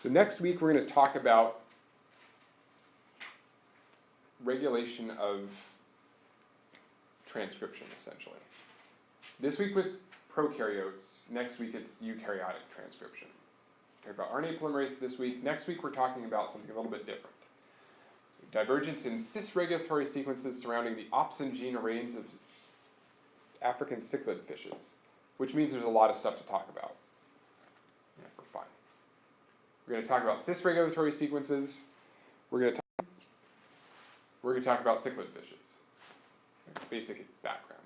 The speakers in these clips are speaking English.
So next week we're going to talk about regulation of transcription, essentially. This week was prokaryotes. Next week it's eukaryotic transcription. Talk about RNA polymerase this week. Next week we're talking about something a little bit different. Divergence in cis-regulatory sequences surrounding the Opsin gene arrays of African cichlid fishes, which means there's a lot of stuff to talk about. Yeah, we're fine. We're going to talk about cis-regulatory sequences. We're going to talk about cichlid fishes. Basic background.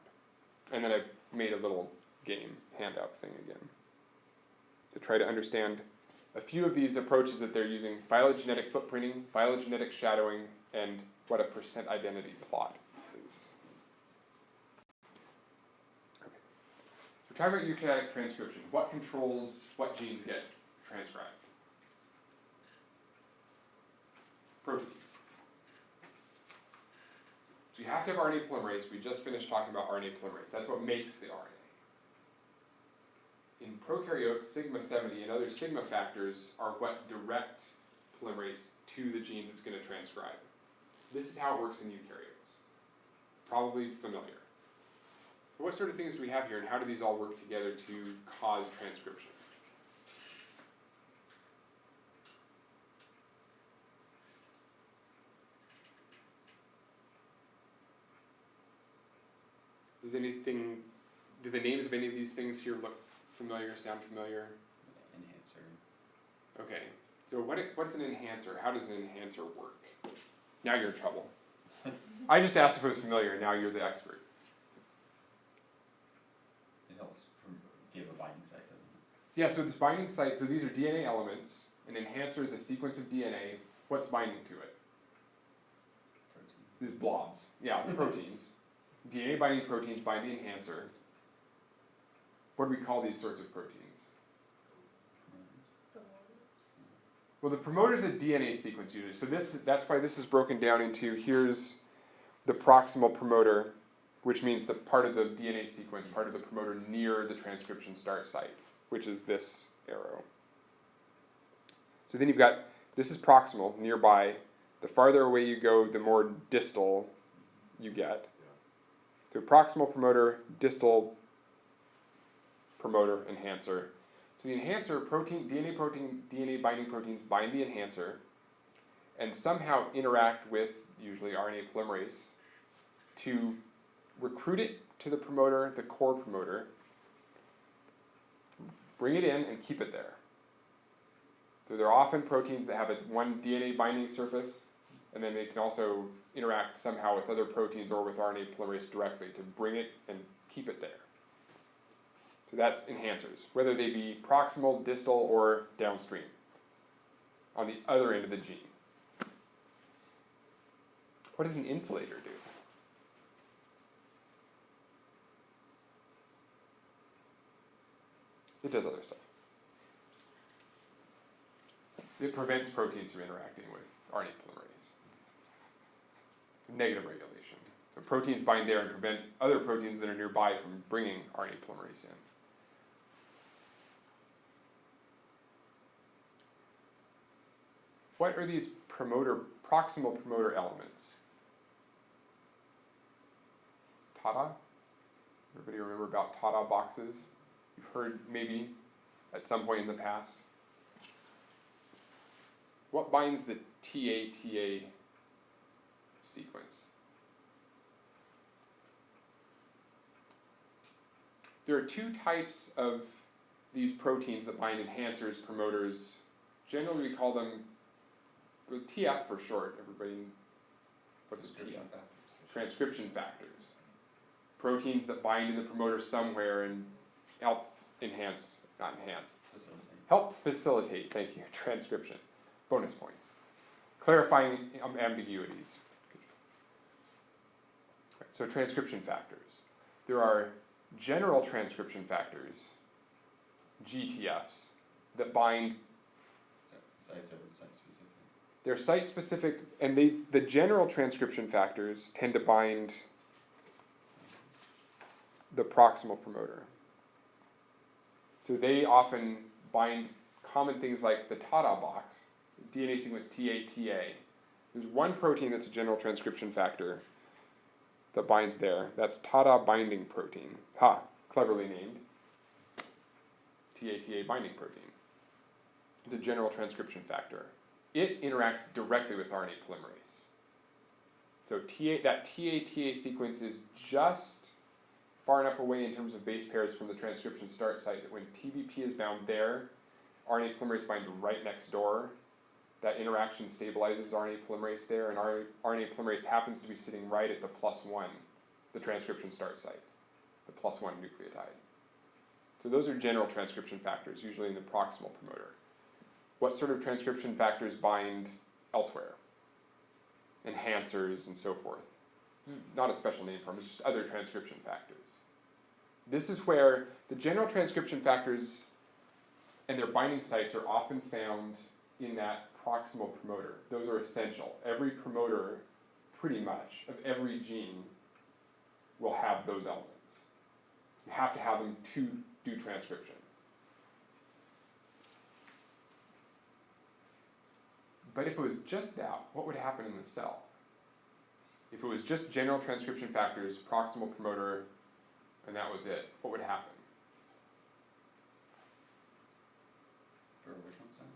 And then I made a little game handout thing again to try to understand a few of these approaches that they're using: phylogenetic footprinting, phylogenetic shadowing, and what a percent identity plot is. Okay. So we're talking about eukaryotic transcription. What controls what genes get transcribed? Proteins. So you have to have RNA polymerase. We just finished talking about RNA polymerase. That's what makes the RNA. In prokaryotes, sigma 70 and other sigma factors are what direct polymerase to the genes it's going to transcribe. This is how it works in eukaryotes. Probably familiar. What sort of things do we have here, and how do these all work together to cause transcription? Do the names of any of these things here look familiar, sound familiar? Enhancer. Okay, so what's an enhancer? How does an enhancer work? Now you're in trouble. I just asked if it was familiar, now you're the expert. It helps give a binding site, doesn't it? Yeah, so this binding site, so these are DNA elements. An enhancer is a sequence of DNA. What's binding to it? Protein. These blobs. Yeah, the proteins. DNA binding proteins bind the enhancer. What do we call these sorts of proteins? Well, the promoter is a DNA sequence usually. So that's why this is broken down into, here's the proximal promoter, which means the part of the DNA sequence, part of the promoter near the transcription start site, which is this arrow. So then you've got, this is proximal, nearby. The farther away you go, the more distal you get. So proximal promoter, distal promoter, enhancer. So the enhancer, DNA binding proteins bind the enhancer and somehow interact with, usually RNA polymerase, to recruit it to the promoter, the core promoter, bring it in and keep it there. So there are often proteins that have one DNA binding surface, and then they can also interact somehow with other proteins or with RNA polymerase directly to bring it and keep it there. So that's enhancers, whether they be proximal, distal, or downstream, on the other end of the gene. What does an insulator do? It does other stuff. It prevents proteins from interacting with RNA polymerase. Negative regulation. So proteins bind there and prevent other proteins that are nearby from bringing RNA polymerase in. What are these proximal promoter elements? TATA? Everybody remember about TATA boxes? You've heard maybe at some point in the past. What binds the TA sequence? There are two types of these proteins that bind enhancers, promoters. Generally we call them TF for short. Everybody, what's a TF? Transcription factors. Proteins that bind in the promoter somewhere and help help facilitate, thank you, transcription. Bonus points. Clarifying ambiguities. So transcription factors. There are general transcription factors, GTFs, that bind. Site-specific. They're site-specific, and the general transcription factors tend to bind the proximal promoter. So they often bind common things like the TATA box, DNA sequence TA. There's one protein that's a general transcription factor that binds there. That's TATA binding protein. Ha, cleverly named. TA binding protein. It's a general transcription factor. It interacts directly with RNA polymerase. So that TA sequence is just far enough away in terms of base pairs from the transcription start site that when TBP is bound there, RNA polymerase binds right next door. That interaction stabilizes RNA polymerase there, and RNA polymerase happens to be sitting right at the +1, the transcription start site, the +1 nucleotide. So those are general transcription factors, usually in the proximal promoter. What sort of transcription factors bind elsewhere? Enhancers and so forth. Not a special name for them, it's just other transcription factors. This is where the general transcription factors and their binding sites are often found in that proximal promoter. Those are essential. Every promoter, pretty much, of every gene will have those elements. You have to have them to do transcription. But if it was just that, what would happen in the cell? If it was just general transcription factors, proximal promoter, and that was it, what would happen? For which one, sorry?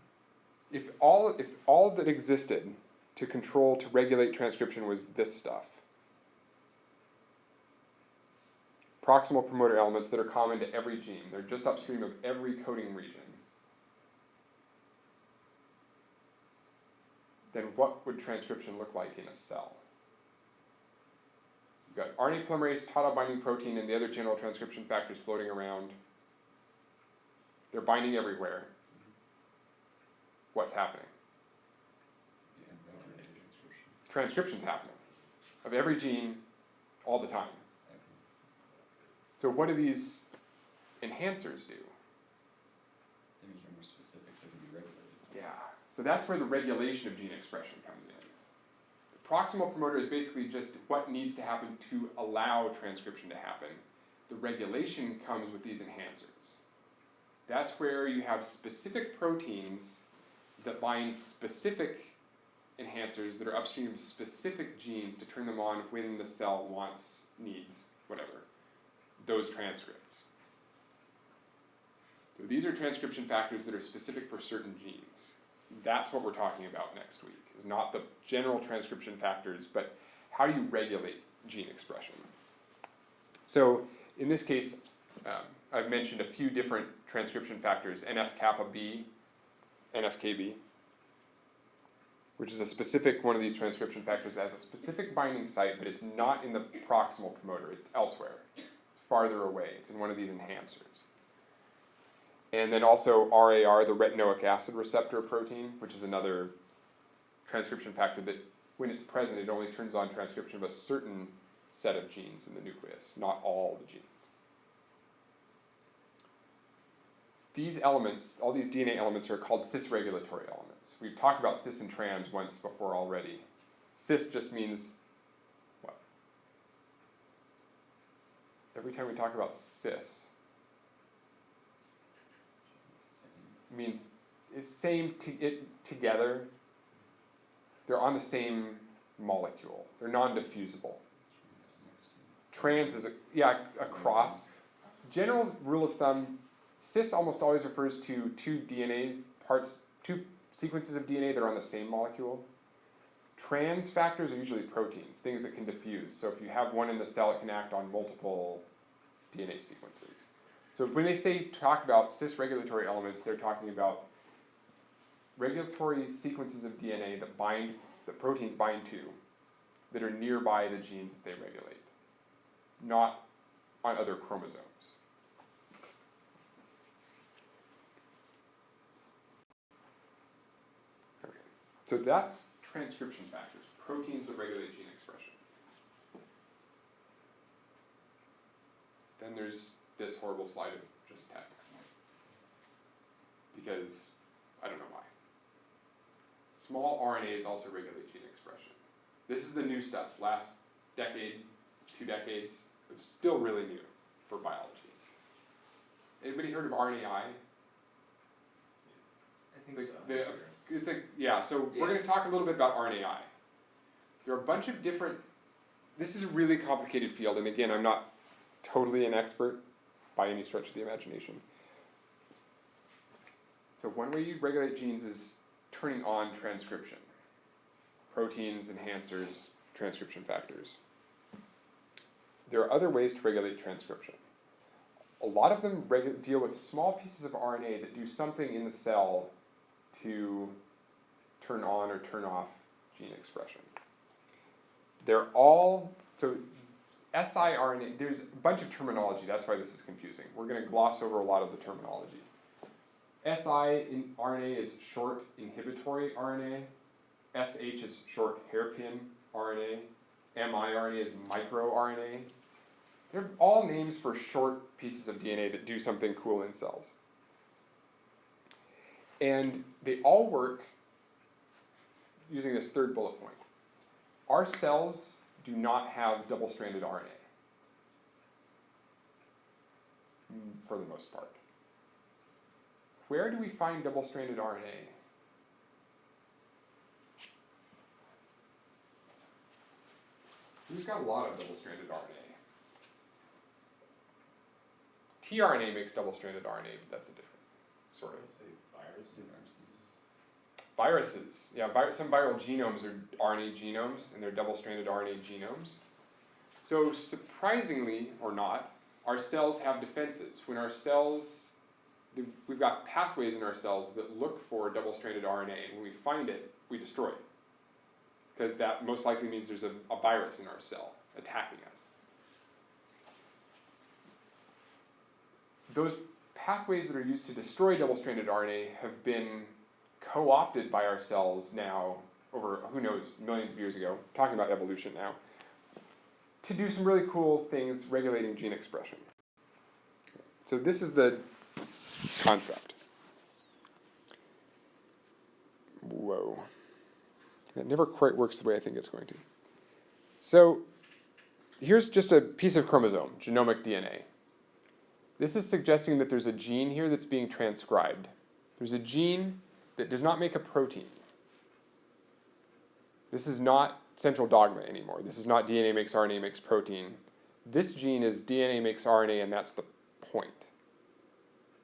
If all that existed to control, to regulate transcription was this stuff, proximal promoter elements that are common to every gene, they're just upstream of every coding region, then what would transcription look like in a cell? You've got RNA polymerase, TATA binding protein, and the other general transcription factors floating around. They're binding everywhere. What's happening? Yeah, regulated transcription. Transcription's happening of every gene all the time. So what do these enhancers do? They become more specific so it can be regulated. Yeah, so that's where the regulation of gene expression comes in. The proximal promoter is basically just what needs to happen to allow transcription to happen. The regulation comes with these enhancers. That's where you have specific proteins that bind specific enhancers that are upstream of specific genes to turn them on when the cell wants, needs, whatever, those transcripts. So these are transcription factors that are specific for certain genes. That's what we're talking about next week, is not the general transcription factors, but how do you regulate gene expression? So in this case, I've mentioned a few different transcription factors, NF-kappa B, NFKB, which is a specific one of these transcription factors that has a specific binding site, but it's not in the proximal promoter, it's elsewhere. It's farther away, it's in one of these enhancers. And then also RAR, the retinoic acid receptor protein, which is another transcription factor that when it's present, it only turns on transcription of a certain set of genes in the nucleus, not all the genes. These elements, all these DNA elements are called cis-regulatory elements. We've talked about cis and trans once before already. Cis just means what? Every time we talk about cis, it means it's together. They're on the same molecule. They're non-diffusible. Trans is a cross. General rule of thumb, cis almost always refers to two sequences of DNA that are on the same molecule. Trans factors are usually proteins, things that can diffuse. So if you have one in the cell, it can act on multiple DNA sequences. So when they talk about cis-regulatory elements, they're talking about regulatory sequences of DNA that proteins bind to, that are nearby the genes that they regulate, not on other chromosomes. Okay. So that's transcription factors, proteins that regulate gene expression. Then there's this horrible slide of just text. Because I don't know why. Small RNAs also regulate gene expression. This is the new stuff. Last decade, 2 decades, it's still really new for biology. Anybody heard of RNAi? think so. So we're going to talk a little bit about RNAi. There are a bunch of different, this is a really complicated field, and again, I'm not totally an expert by any stretch of the imagination. So one way you regulate genes is turning on transcription. Proteins, enhancers, transcription factors. There are other ways to regulate transcription. A lot of them deal with small pieces of RNA that do something in the cell to turn on or turn off gene expression. They're all, so siRNA, there's a bunch of terminology, that's why this is confusing. We're going to gloss over a lot of the terminology. siRNA is short inhibitory RNA. SH is short hairpin RNA. miRNA is microRNA. They're all names for short pieces of DNA that do something cool in cells. And they all work using this third bullet point. Our cells do not have double-stranded RNA, for the most part. Where do we find double-stranded RNA? We've got a lot of double-stranded RNA. tRNA makes double-stranded RNA, but that's a different sort of. Viruses. Yeah, some viral genomes are RNA genomes, and they're double-stranded RNA genomes. So surprisingly, or not, our cells have defenses. When our cells, we've got pathways in our cells that look for double-stranded RNA, and when we find it, we destroy it. Because that most likely means there's a virus in our cell attacking us. Those pathways that are used to destroy double-stranded RNA have been co-opted by our cells now over, who knows, millions of years ago, talking about evolution now, to do some really cool things regulating gene expression. So this is the concept. Whoa. That never quite works the way I think it's going to. So here's just a piece of chromosome, genomic DNA. This is suggesting that there's a gene here that's being transcribed. There's a gene that does not make a protein. This is not central dogma anymore. This is not DNA makes RNA makes protein. This gene is DNA makes RNA, and that's the point.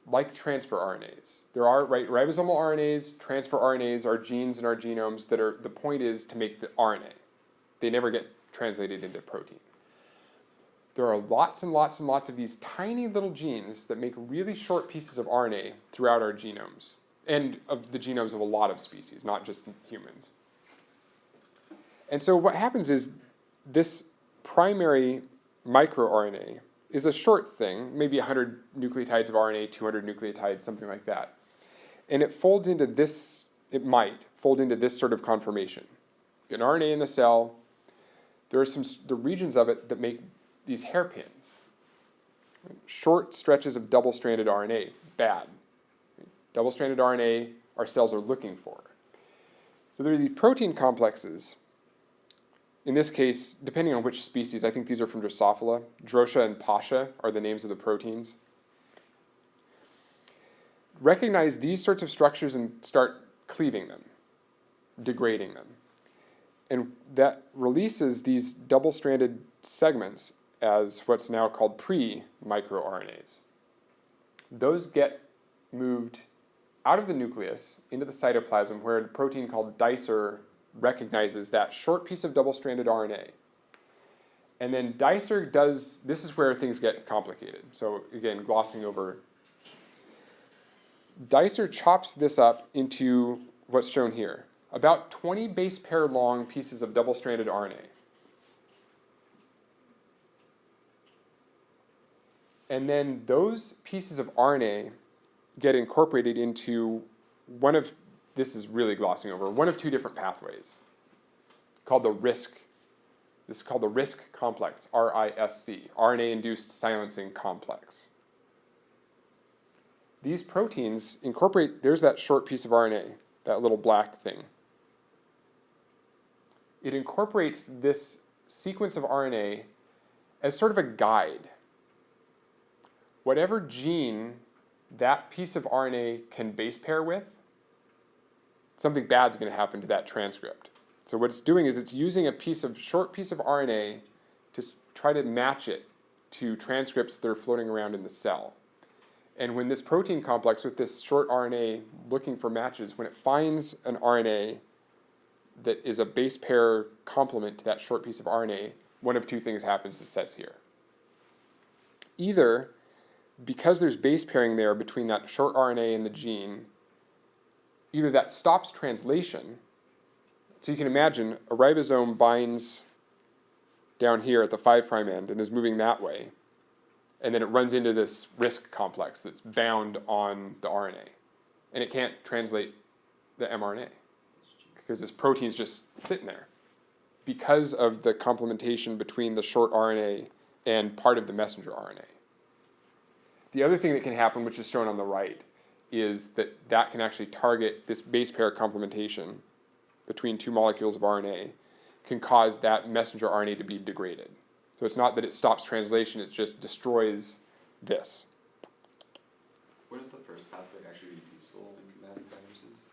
Like transfer RNAs. There are, right, ribosomal RNAs, transfer RNAs are genes in our genomes that are, the point is to make the RNA. They never get translated into protein. There are lots and lots and lots of these tiny little genes that make really short pieces of RNA throughout our genomes, and of the genomes of a lot of species, not just humans. And so what happens is this primary microRNA is a short thing, maybe 100 nucleotides of RNA, 200 nucleotides, something like that. And it folds into this, it might fold into this sort of conformation. An RNA in the cell, there are the regions of it that make these hairpins. Short stretches of double-stranded RNA, bad. Double-stranded RNA, our cells are looking for. So there are these protein complexes. In this case, depending on which species, I think these are from Drosophila. Drosha and Pasha are the names of the proteins. Recognize these sorts of structures and start cleaving them, degrading them. And that releases these double-stranded segments as what's now called pre-microRNAs. Those get moved out of the nucleus into the cytoplasm where a protein called dicer recognizes that short piece of double-stranded RNA. And then dicer does, this is where things get complicated. So again, glossing over. Dicer chops this up into what's shown here, about 20 base pair long pieces of double-stranded RNA. And then those pieces of RNA get incorporated into one of, this is really glossing over, one of two different pathways called the RISC. This is called the RISC complex, R-I-S-C, RNA-induced silencing complex. These proteins incorporate, there's that short piece of RNA, that little black thing. It incorporates this sequence of RNA as sort of a guide. Whatever gene that piece of RNA can base pair with, something bad's going to happen to that transcript. So what it's doing is it's using a short piece of RNA to try to match it to transcripts that are floating around in the cell. And when this protein complex with this short RNA looking for matches, when it finds an RNA that is a base pair complement to that short piece of RNA, one of two things happens, it says here. Either because there's base pairing there between that short RNA and the gene, either that stops translation. So you can imagine a ribosome binds down here at the 5' end and is moving that way. And then it runs into this RISC complex that's bound on the RNA. And it can't translate the mRNA because this protein's just sitting there because of the complementation between the short RNA and part of the messenger RNA. The other thing that can happen, which is shown on the right, is that can actually target this base pair complementation between two molecules of RNA, can cause that messenger RNA to be degraded. So it's not that it stops translation, it just destroys this. Wouldn't the first pathway actually be useful in combating viruses?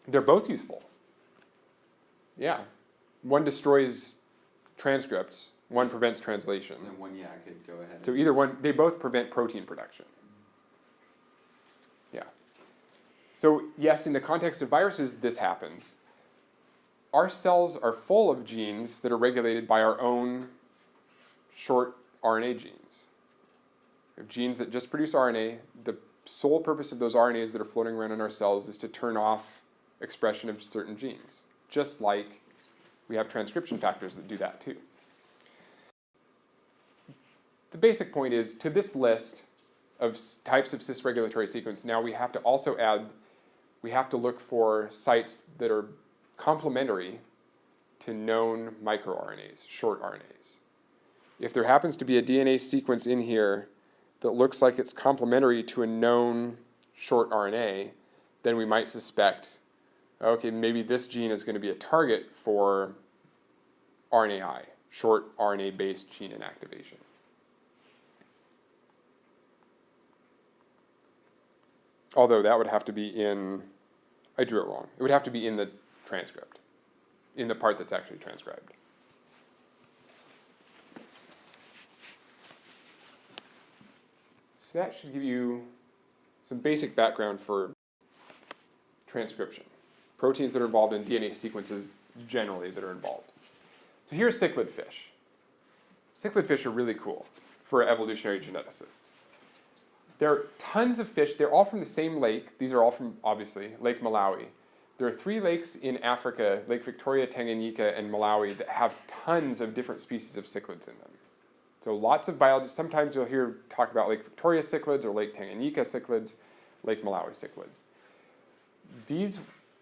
They're both useful. Yeah. One destroys transcripts, one prevents translation. So one, yeah, could go ahead. So either one, they both prevent protein production. Yeah. So yes, in the context of viruses, this happens. Our cells are full of genes that are regulated by our own short RNA genes. We have genes that just produce RNA. The sole purpose of those RNAs that are floating around in our cells is to turn off expression of certain genes, just like we have transcription factors that do that too. The basic point is, to this list of types of cis-regulatory sequence, now we have to also add, we have to look for sites that are complementary to known microRNAs, short RNAs. If there happens to be a DNA sequence in here that looks like it's complementary to a known short RNA, then we might suspect, okay, maybe this gene is going to be a target for RNAi, short RNA-based gene inactivation. Although that would have to be in, I drew it wrong. It would have to be in the transcript, in the part that's actually transcribed. So that should give you some basic background for transcription. Proteins that are involved in DNA sequences generally that are involved. So here's cichlid fish. Cichlid fish are really cool for evolutionary geneticists. There are tons of fish. They're all from the same lake. These are all from, obviously, Lake Malawi. There are 3 lakes in Africa, Lake Victoria, Tanganyika, and Malawi, that have tons of different species of cichlids in them. So lots of biologists, sometimes you'll hear talk about Lake Victoria cichlids or Lake Tanganyika cichlids, Lake Malawi cichlids. These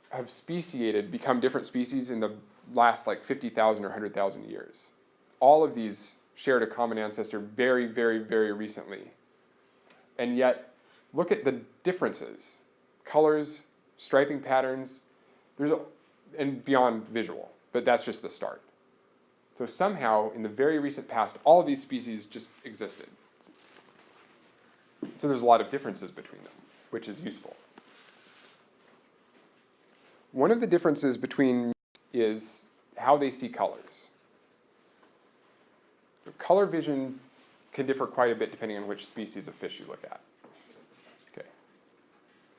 have speciated, become different species in the last like 50,000 or 100,000 years. All of these shared a common ancestor very, very, very recently. And yet, look at the differences. Colors, striping patterns, and beyond visual, but that's just the start. So somehow, in the very recent past, all of these species just existed. So there's a lot of differences between them, which is useful. One of the differences between is how they see colors. Color vision can differ quite a bit depending on which species of fish you look at. Okay.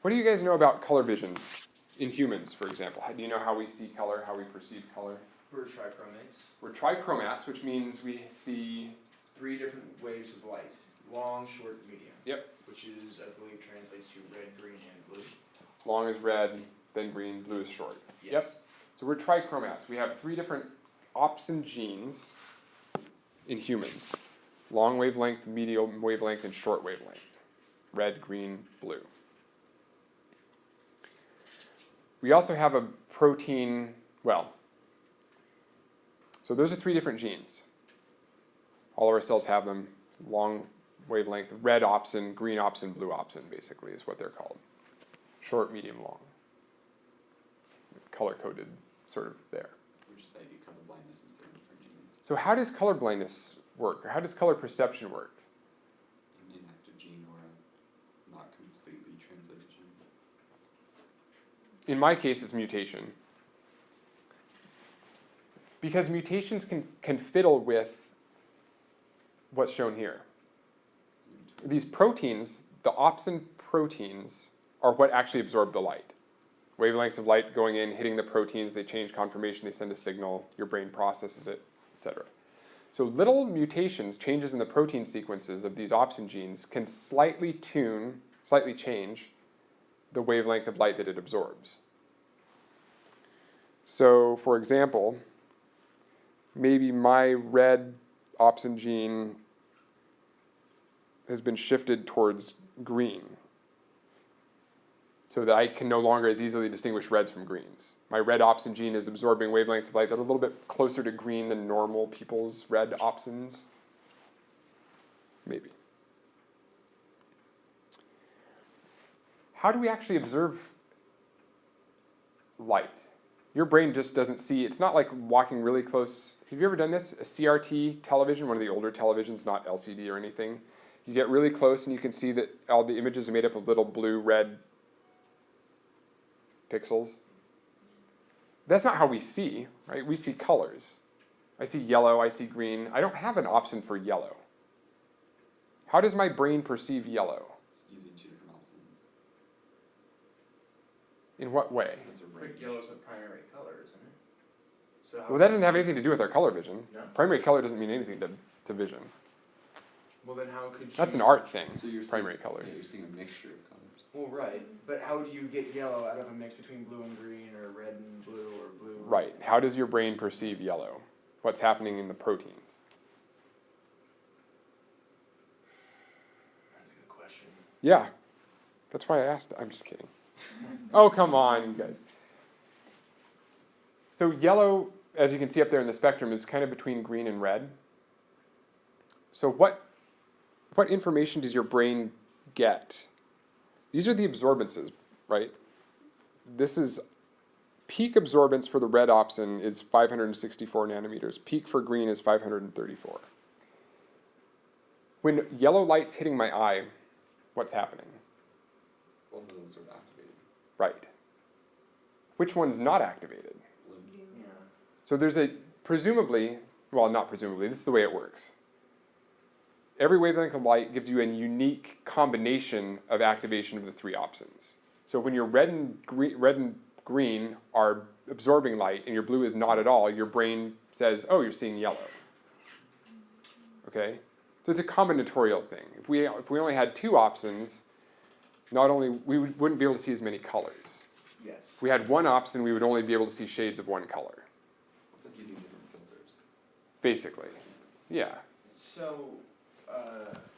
What do you guys know about color vision in humans, for example? Do you know how we see color, how we perceive color? We're trichromates. We're trichromats, which means we see 3 different waves of light. Long, short, medium. Yep. Which is, I believe, translates to red, green, and blue. long is red, then green, blue is short. Yes. Yep. So we're trichromats. We have 3 different opsin genes in humans. Long wavelength, medium wavelength, and short wavelength. Red, green, blue. We also have a protein, so those are 3 different genes. All of our cells have them. Long wavelength, red opsin, green opsin, blue opsin, basically, is what they're called. Short, medium, long. Color-coded, sort of there. We just say you color blindness instead of different genes. So how does color blindness work? Or how does color perception work? An inactive gene or a not completely translated gene. in my case, it's mutation. Because mutations can fiddle with what's shown here. These proteins, the opsin proteins, are what actually absorb the light. Wavelengths of light going in, hitting the proteins, they change conformation, they send a signal, your brain processes it, etc. So little mutations, changes in the protein sequences of these opsin genes can slightly change the wavelength of light that it absorbs. So for example, maybe my red opsin gene has been shifted towards green so that I can no longer as easily distinguish reds from greens. My red opsin gene is absorbing wavelengths of light that are a little bit closer to green than normal people's red opsins. Maybe. How do we actually observe light? Your brain just doesn't see, it's not like walking really close. Have you ever done this? A CRT television, one of the older televisions, not LCD or anything. You get really close and you can see that all the images are made up of little blue, red pixels. That's not how we see, right? We see colors. I see yellow, I see green. I don't have an opsin for yellow. How does my brain perceive yellow? It's using two different options. In what way? So it's a But range. yellow's a primary color, isn't it? So how Well, that does doesn't have it- anything to do with our color vision. No? Primary color doesn't mean anything to vision. Well, then how could you? That's an art thing, So you're primary seeing, colors. Yeah, you're seeing a mixture of colors. Well, right, but how do you get yellow out of a mix between blue and green, or red and blue, or blue? and- Right. How does your brain perceive yellow? What's happening in the proteins? That's a good question. Yeah. That's why I asked. I'm just kidding. Oh, come on, you guys. So yellow, as you can see up there in the spectrum, is kind of between green and red. So what information does your brain get? These are the absorbances, right? This is peak absorbance for the red opsin is 564 nanometers. Peak for green is 534. When yellow light's hitting my eye, what's happening? Both of those are activated. Right. Which one's not activated? Yeah. So there's a, presumably, well, not presumably, this is the way it works. Every wavelength of light gives you a unique combination of activation of the three opsins. So when your red and green are absorbing light and your blue is not at all, your brain says, oh, you're seeing yellow. Okay? So it's a combinatorial thing. If we only had two opsins, not only, wouldn't be able to see as many colors. Yes. If we had one opsin, we would only be able to see shades of one color, It's like using different filters. basically. Yeah. So,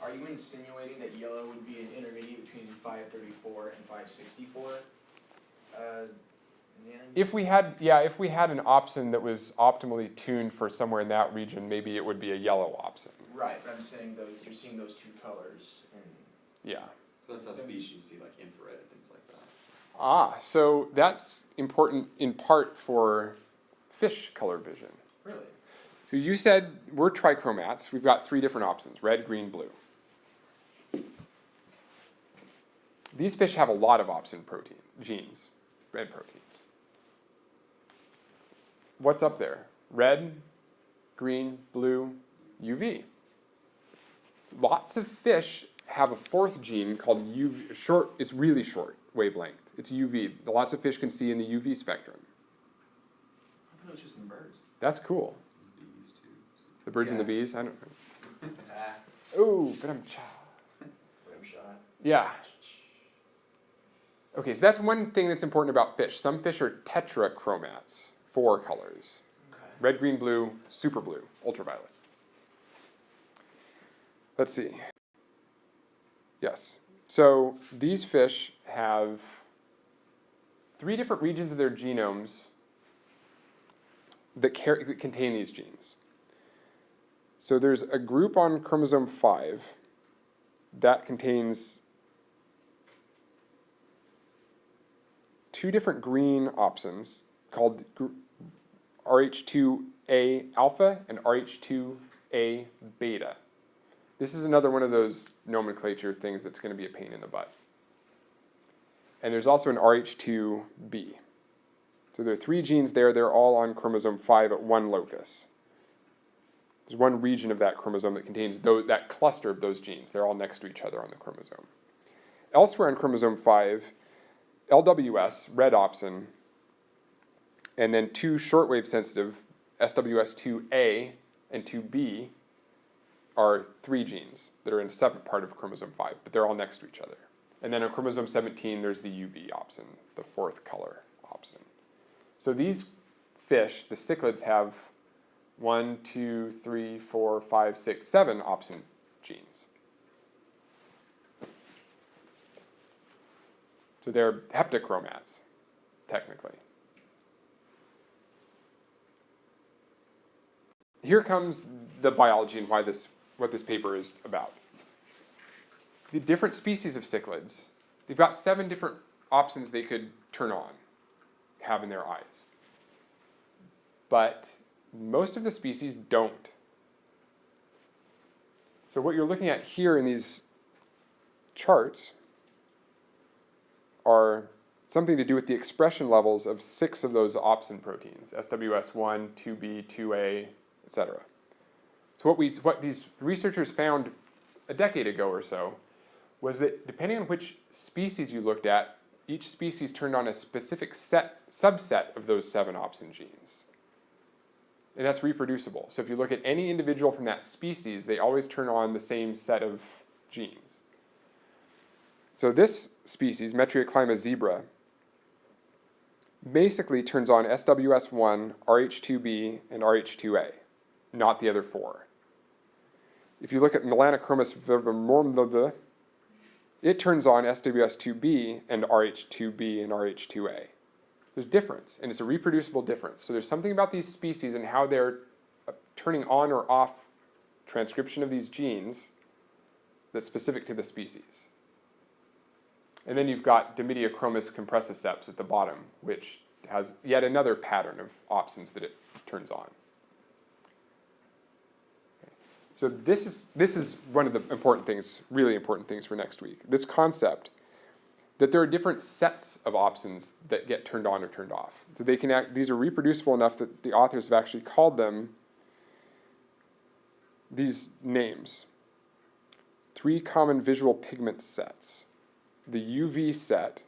are you insinuating that yellow would be an intermediate between 534 and 564? If we had an opsin that was optimally tuned for somewhere in that region, maybe it would be a yellow opsin. Right, but I'm saying you're seeing those two colors, and Yeah. So that's how species see like infrared and things like that. Ah, so that's important in part for fish color vision. really, So you said we're trichromats. We've got three different opsins, red, green, blue. These fish have a lot of opsin genes, red proteins. What's up there? Red, green, blue, UV. Lots of fish have a fourth gene called UV, it's really short wavelength. It's UV. Lots of fish can see in the UV spectrum. I thought it was just in birds. That's cool. Bees too. The birds and the Yeah. bees, I don't know. Ah, Ooh, but I'm rim shot. Yeah. Okay, so that's one thing that's important about fish. Some fish are tetrachromats, 4 colors. Okay. Red, green, blue, super blue, ultraviolet. Let's see. Yes. So these fish have 3 different regions of their genomes that contain these genes. So there's a group on chromosome 5 that contains 2 different green opsins called RH2A alpha and RH2A beta. This is another one of those nomenclature things that's going to be a pain in the butt. And there's also an RH2B. So there are 3 genes there. They're all on chromosome 5 at one locus. There's one region of that chromosome that contains that cluster of those genes. They're all next to each other on the chromosome. Elsewhere on chromosome 5, LWS, red opsin, and then 2 shortwave sensitive, SWS2A and 2B, are 3 genes that are in a separate part of chromosome 5, but they're all next to each other. And then on chromosome 17, there's the UV opsin, the 4th color opsin. So these fish, the cichlids, have 1, 2, 3, 4, 5, 6, 7 opsin genes. So they're heptachromats, technically. Here comes the biology and what this paper is about. The different species of cichlids, they've got 7 different opsins they could turn on, have in their eyes. But most of the species don't. So what you're looking at here in these charts are something to do with the expression levels of 6 of those opsin proteins, SWS1, 2B, 2A, etc. So what these researchers found a decade ago or so was that depending on which species you looked at, each species turned on a specific subset of those 7 opsin genes. And that's reproducible. So if you look at any individual from that species, they always turn on the same set of genes. So this species, Metrioclima zebra, basically turns on SWS1, RH2B, and RH2A, not the other 4. If you look at Melanochromis vermormda, it turns on SWS2B and RH2B and RH2A. There's difference, and it's a reproducible difference. So there's something about these species and how they're turning on or off transcription of these genes that's specific to the species. And then you've got Dimidiachromis compressiceps at the bottom, which has yet another pattern of opsins that it turns on. Okay. So this is one of the important things, really important things for next week. This concept that there are different sets of opsins that get turned on or turned off. So they can these are reproducible enough that the authors have actually called them these names. 3 common visual pigment sets. The UV set,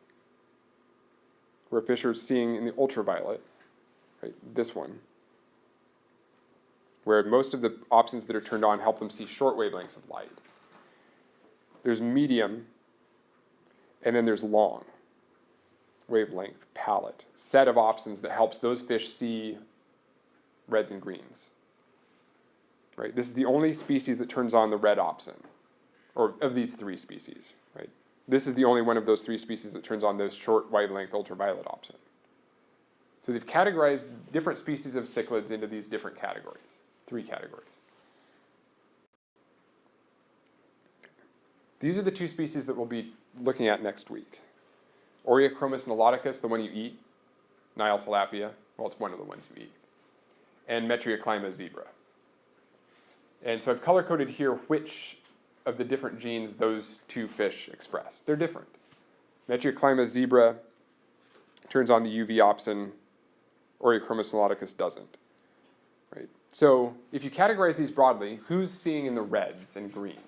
where fish are seeing in the ultraviolet, right, this one, where most of the opsins that are turned on help them see short wavelengths of light. There's medium, and then there's long wavelength palette, set of opsins that helps those fish see reds and greens. Right? This is the only species that turns on the red opsin, or of these 3 species. Right? This is the only one of those 3 species that turns on those short wavelength ultraviolet opsin. So they've categorized different species of cichlids into these different categories, 3 categories. These are the 2 species that we'll be looking at next week. Oreochromis niloticus, the one you eat, Nile tilapia, well, it's one of the ones you eat, and Metrioclima zebra. And so I've color-coded here which of the different genes those 2 fish express. They're different. Metrioclima zebra turns on the UV opsin, Oreochromis niloticus doesn't. Right? So if you categorize these broadly, who's seeing in the reds and greens?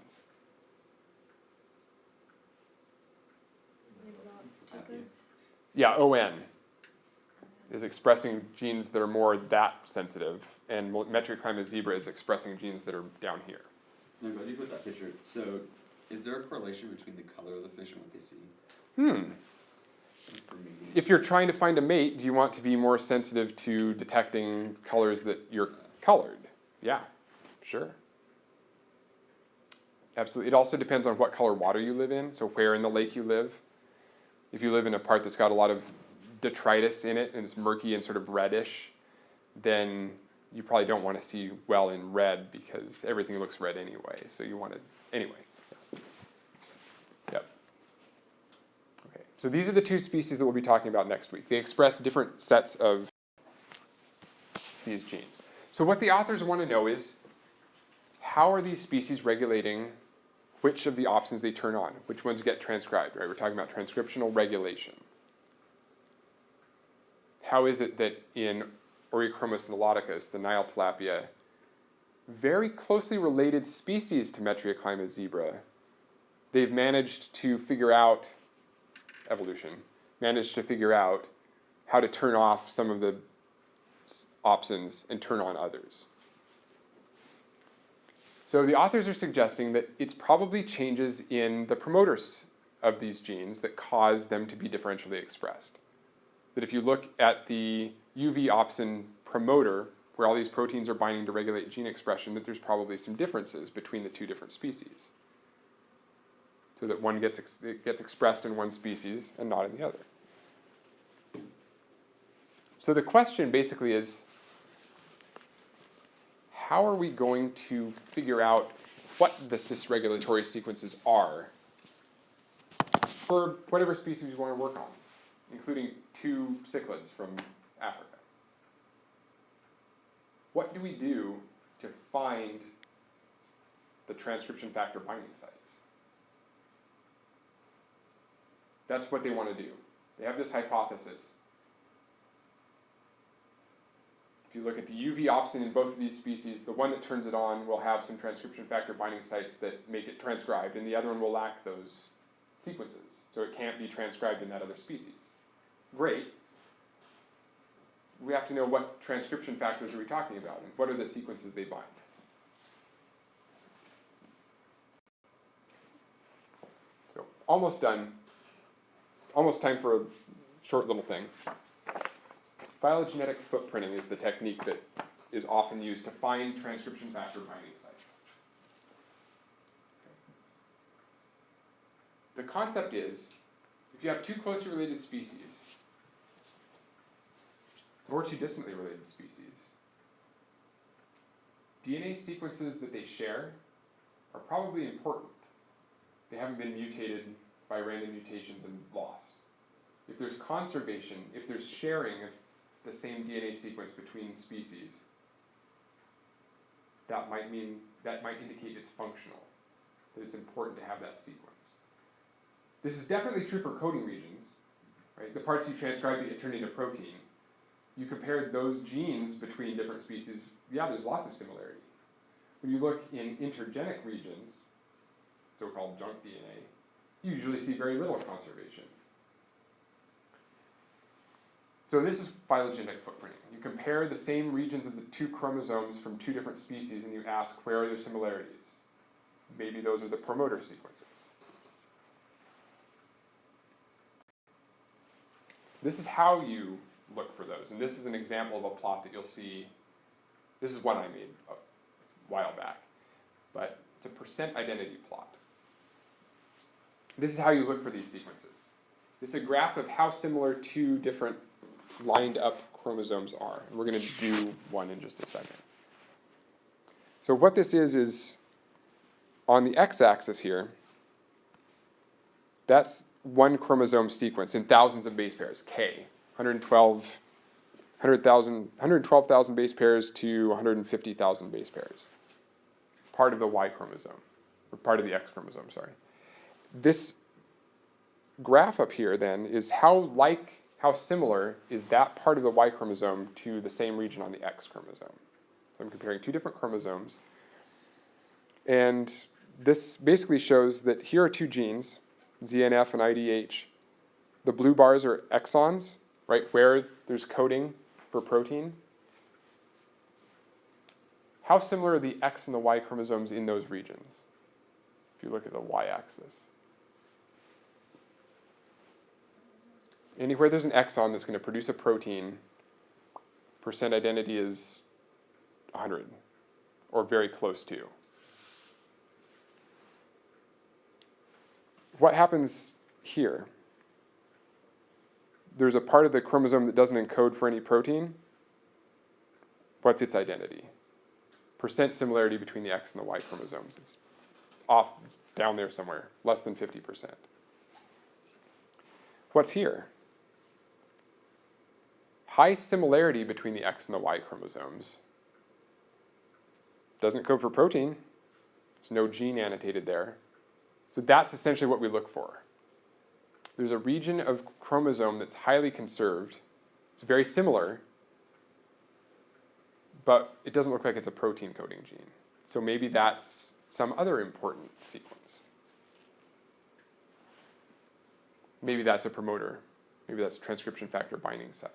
Yeah, ON is expressing genes that are more that sensitive, and Metrioclima zebra is expressing genes that are down here. I'm glad you put that picture. So, is there a correlation between the color of the fish and what they see? If you're trying to find a mate, do you want to be more sensitive to detecting colors that you're colored? Yeah, sure. Absolutely. It also depends on what color water you live in, so where in the lake you live. If you live in a part that's got a lot of detritus in it and it's murky and sort of reddish, then you probably don't want to see well in red because everything looks red anyway. So you want to, anyway. Yep. Okay, so these are the 2 species that we'll be talking about next week. They express different sets of these genes. So what the authors want to know is, how are these species regulating which of the opsins they turn on, which ones get transcribed, right? We're talking about transcriptional regulation. how is it that in Oreochromis niloticus, the Nile tilapia, very closely related species to Metriaclima zebra, they've managed to figure out, evolution, managed to figure out how to turn off some of the opsins and turn on others. So the authors are suggesting that it's probably changes in the promoters of these genes that cause them to be differentially expressed. That if you look at the UV opsin promoter, where all these proteins are binding to regulate gene expression, that there's probably some differences between the two different species. So that one gets expressed in one species and not in the other. So the question basically is, how are we going to figure out what the cis-regulatory sequences are for whatever species we want to work on, including 2 cichlids from Africa? What do we do to find the transcription factor binding sites? That's what they want to do. They have this hypothesis. If you look at the UV opsin in both of these species, the one that turns it on will have some transcription factor binding sites that make it transcribed, and the other one will lack those sequences, so it can't be transcribed in that other species. Great. We have to know what transcription factors are we talking about, and what are the sequences they bind. So almost done. Almost time for a short little thing. Phylogenetic footprinting is the technique that is often used to find transcription factor binding sites. The concept is, if you have 2 closely related species, or 2 distantly related species, DNA sequences that they share are probably important. They haven't been mutated by random mutations and lost. If there's conservation, if there's sharing of the same DNA sequence between species, that might indicate it's functional, that it's important to have that sequence. This is definitely true for coding regions, right? The parts you transcribe that turn into protein. You compare those genes between different species, yeah, there's lots of similarity. When you look in intergenic regions, so-called junk DNA, you usually see very little conservation. So this is phylogenetic footprinting. You compare the same regions of the 2 chromosomes from 2 different species and you ask, where are there similarities? Maybe those are the promoter sequences. This is how you look for those, and this is an example of a plot that you'll see. This is one I made a while back, but it's a percent identity plot. This is how you look for these sequences. This is a graph of how similar 2 different lined up chromosomes are. And we're going to do one in just a second. So what this is on the x-axis here, that's one chromosome sequence in thousands of base pairs, K, 112,000 base pairs to 150,000 base pairs. Part of the Y chromosome, or part of the X chromosome, sorry. This graph up here then is how similar is that part of the Y chromosome to the same region on the X chromosome. So I'm comparing 2 different chromosomes. And this basically shows that here are 2 genes, ZNF and IDH. The blue bars are exons, right, where there's coding for protein. How similar are the X and the Y chromosomes in those regions? If you look at the Y-axis. Anywhere there's an exon that's going to produce a protein, percent identity is 100, or very close to. What happens here? There's a part of the chromosome that doesn't encode for any protein. What's its identity? Percent similarity between the X and the Y chromosomes. It's off down there somewhere, less than 50%. What's here? High similarity between the X and the Y chromosomes. Doesn't code for protein. There's no gene annotated there. So that's essentially what we look for. There's a region of chromosome that's highly conserved It's very similar, but it doesn't look like it's a protein coding gene. So maybe that's some other important sequence. Maybe that's a promoter. Maybe that's a transcription factor binding site.